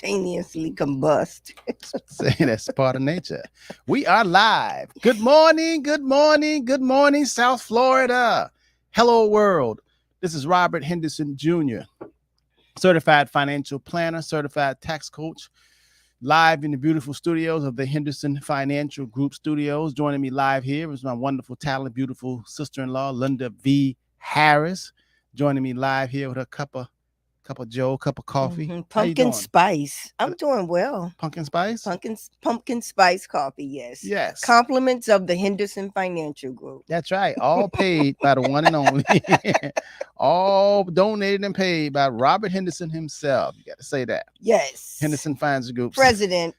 spontaneously combust. Say that's part of nature. We are live. Good morning, good morning, good morning, South Florida. Hello, world. This is Robert Henderson Jr., certified financial planner, certified tax coach, live in the beautiful studios of the Henderson Financial Group Studios. Joining me live here is my wonderful, talented, beautiful sister-in-law, Linda V. Harris. Joining me live here with a cup of Joe, cup of coffee. How you Pumpkin doing? spice. I'm doing well. Pumpkin spice? Pumpkin spice coffee, yes. Yes. Compliments of the Henderson Financial Group. That's right. All paid by the one and only. All donated and paid by Robert Henderson himself. You got to say that. Yes. Henderson Financial Group. President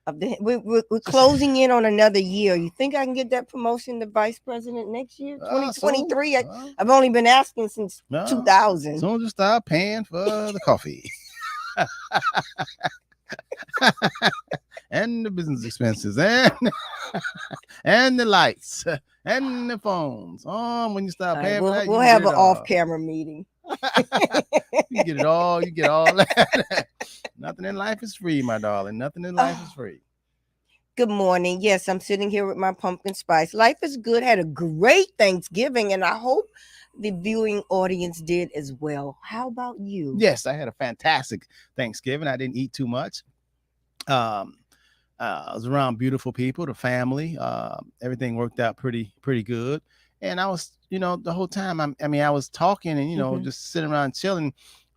of the. We're closing in on another year. You think I can get that promotion to vice president next year, 2023? I've only been asking since 2000. As soon as you start paying for the coffee. And the business expenses and the lights and the phones. When you start paying for that, we'll have an off-camera meeting. You get it all. You get all that. Nothing in life is free, my darling. Nothing in life is free. Good morning. Yes, I'm sitting here with my pumpkin spice. Life is good. Had a great Thanksgiving, and I hope the viewing audience did as well. How about you? Yes, I had a fantastic Thanksgiving. I didn't eat too much. I was around beautiful people, the family. Everything worked out pretty good. And I was, the whole time, I was talking and, just sitting around chilling,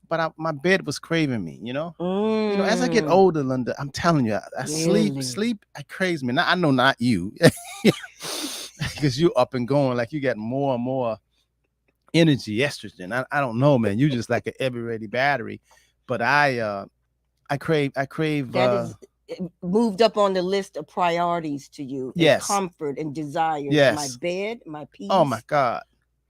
but my bed was craving me, as I get older, Linda, I'm telling you, I sleep, I craves me. Now, I know not you, because you're up and going, like you get more and more energy, estrogen. I don't know, man. You just like an ever-ready battery. But I crave. That is moved up on the list of priorities to you. Yes. Comfort and desires. Yes. My bed, my peace. Oh my God.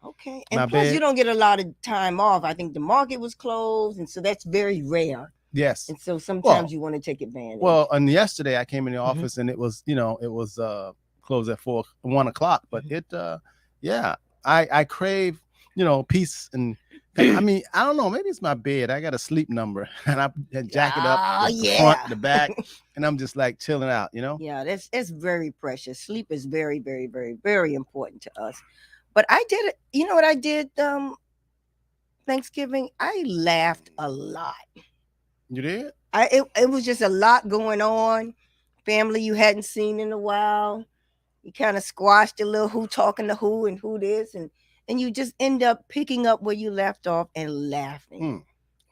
Okay. And plus you don't get a lot of time off. I think the market was closed, and so that's very rare. Yes. And so sometimes you want to take advantage. Well, and yesterday I came in the office and it was, closed at 1 o'clock. But I crave, peace and I don't know. Maybe it's my bed. I got a sleep number, and I jack it up the front, the back, and I'm just like chilling out. Yeah, that's very precious. Sleep is very, very, very, very important to us. But I did it. You know what I did? Thanksgiving, I laughed a lot. You did? It was just a lot going on. Family you hadn't seen in a while. You kind of squashed a little who talking to who and who this and you just end up picking up where you left off and laughing.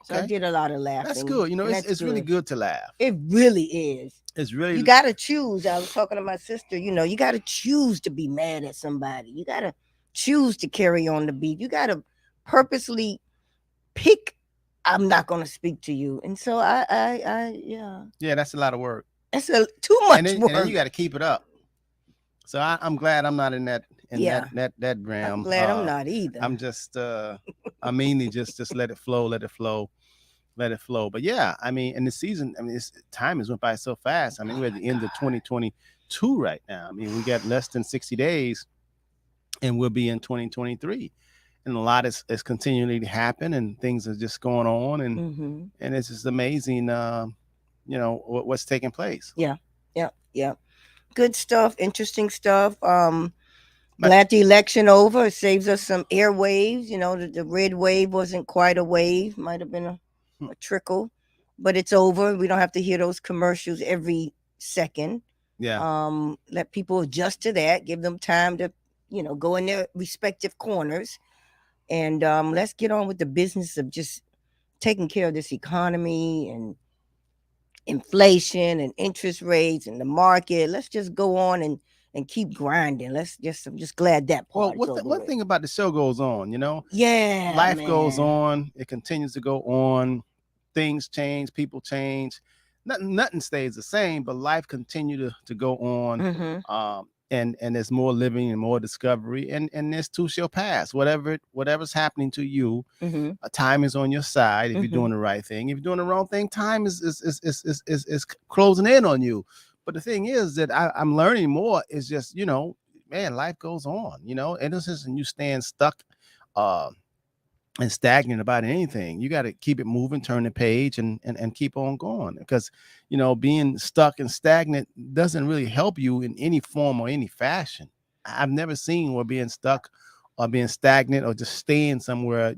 Okay. So I did a lot of laughing. That's good. It's really good to laugh. It really is. It's really. You got to choose. I was talking to my sister, you got to choose to be mad at somebody. You got to choose to carry on the beat. You got to purposely pick, I'm not going to speak to you. And so yeah. Yeah, that's a lot of work. That's too much work. And then you got to keep it up. So I'm glad I'm not in that realm. I'm glad I'm not either. I'm just I mainly just let it flow. But yeah, in the season, time has went by so fast. We're at the end of 2022 right now. We got less than 60 days and we'll be in 2023. And a lot is continuing to happen and things are just going on and it's just amazing what's taking place. Yeah. Good stuff, interesting stuff. Glad the election over. It saves us some airwaves. The red wave wasn't quite a wave, might have been a trickle, but it's over. We don't have to hear those commercials every second. Yeah. Let people adjust to that, give them time to, go in their respective corners. And let's get on with the business of just taking care of this economy and inflation and interest rates and the market. Let's just go on and keep grinding. I'm just glad that part. Well, one thing about the show goes on, Yeah. Life goes on. It continues to go on. Things change. People change. Nothing stays the same, but life continues to go on. And there's more living and more discovery, and this too shall pass. Whatever's happening to you, time is on your side if you're doing the right thing. If you're doing the wrong thing, time is closing in on you. But the thing is that I'm learning more is just, life goes on, and this isn't you staying stuck and stagnant about anything. You got to keep it moving, turn the page, and keep on going. Because being stuck and stagnant doesn't really help you in any form or any fashion. I've never seen where being stuck or being stagnant or just staying somewhere,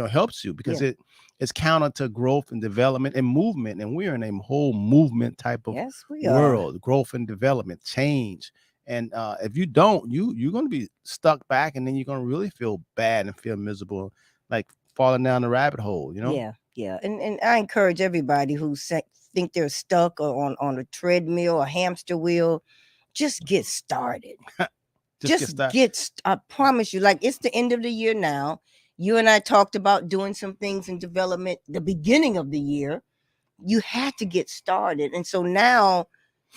helps you, because Yeah. it's counter to growth and development and movement. And we're in a whole movement type of Yes, we are. world, growth and development, change. And if you don't, you're going to be stuck back, and then you're going to really feel bad and feel miserable, like falling down the rabbit hole. Yeah, yeah. And I encourage everybody who think they're stuck or on a treadmill or hamster wheel, just get started. Just get started. I promise you, like, it's the end of the year now. You and I talked about doing some things in development the beginning of the year. You had to get started. And so now,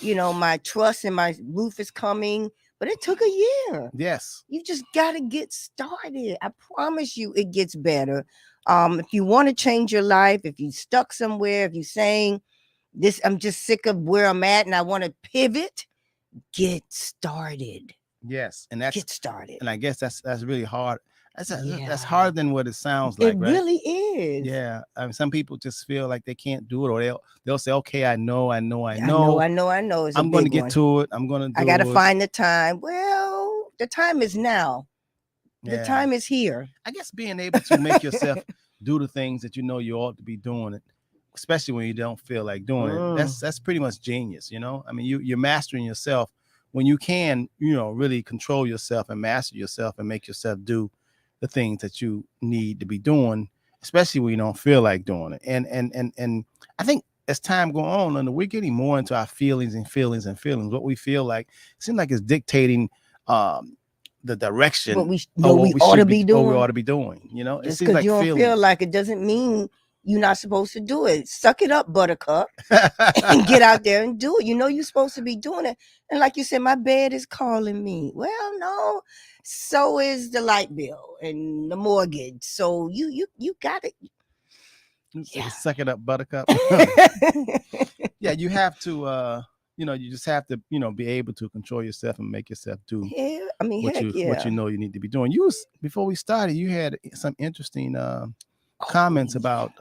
my trust and my roof is coming, but it took a year. Yes. You just got to get started. I promise you it gets better. If you want to change your life, if you stuck somewhere, if you're saying this, I'm just sick of where I'm at and I want to pivot, get started. Yes. And Get started. And I guess that's really hard. That's Yeah. harder than what it sounds like, It right? really is. Yeah. I mean, some people just feel like they can't do it, or they'll say, okay, I know. I know. It's I'm going to get to it. I'm going to do it. I got to find the time. Well, the time is now. Yeah. The time is here. I guess being able to make yourself do the things that you ought to be doing it, especially when you don't feel like doing it. That's pretty much genius. I mean, you're mastering yourself when you can, really control yourself and master yourself and make yourself do the things that you need to be doing, especially when you don't feel like doing it. And I think as time go on, and we're getting more into our feelings. What we feel like, it seems like it's dictating the direction what we ought to be doing. What we ought to be doing. It Just seems because like you don't feelings. feel like it doesn't mean you're not supposed to do it. Suck it up, buttercup, and get out there and do it. You're supposed to be doing it. And like you said, my bed is calling me. Well, no, so is the light bill and the mortgage. So you got it. Yeah. Suck it up, buttercup. Yeah, you have to you just have to be able to control yourself and make yourself do what you need to be doing. Before we started, you had some interesting comments about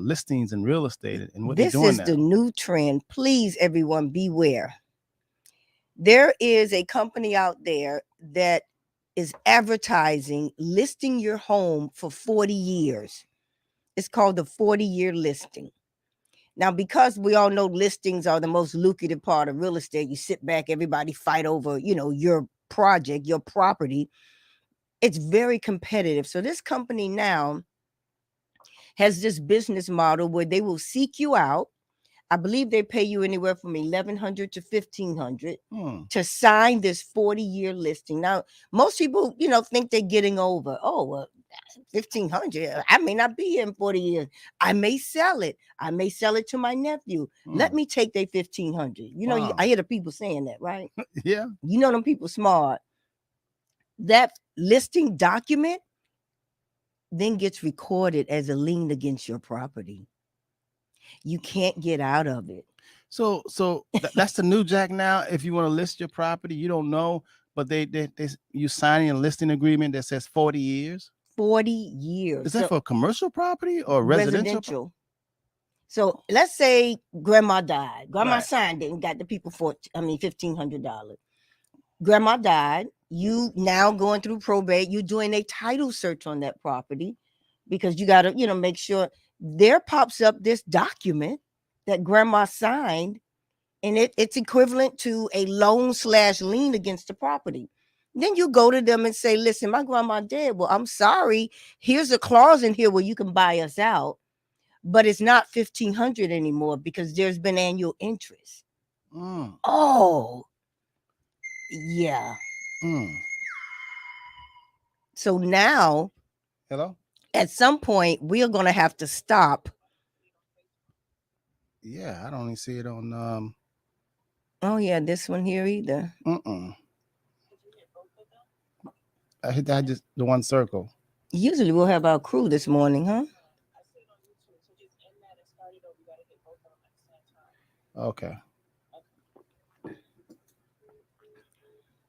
listings and real estate and what they're doing now. This is the new trend. Please, everyone, beware. There is a company out there that is advertising listing your home for 40 years. It's called the 40-year listing. Now, because we all know listings are the most lucrative part of real estate, you sit back, everybody fight over, your project, your property. It's very competitive. So this company now has this business model where they will seek you out. I believe they pay you anywhere from $1,100 to $1,500 to sign this 40-year listing. Now, most people, think they're getting over. Oh, well, $1,500. I may not be here in 40 years. I may sell it. I may sell it to my nephew. Let me take their $1,500. Wow. I hear the people saying that, right? Yeah. Them people smart. That listing document then gets recorded as a lien against your property. You can't get out of it. So that's the new jack now. If you want to list your property, you don't know, but you signing a listing agreement that says 40 years. 40 years. Is that for commercial property or residential? So let's say grandma died. Grandma signed it and got the people $1,500. Grandma died. You now going through probate. You're doing a title search on that property because you got to, make sure. There pops up this document that grandma signed, and it's equivalent to a loan/lien against the property. Then you go to them and say, listen, my grandma dead. Well, I'm sorry. Here's a clause in here where you can buy us out, but it's not $1,500 anymore because there's been annual interest. Oh, yeah. So now, hello? At some point, we're going to have to stop. Yeah, I don't even see it on. Oh, yeah, this one here either. I hit that just the one circle. Usually we'll have our crew this morning, huh? Okay.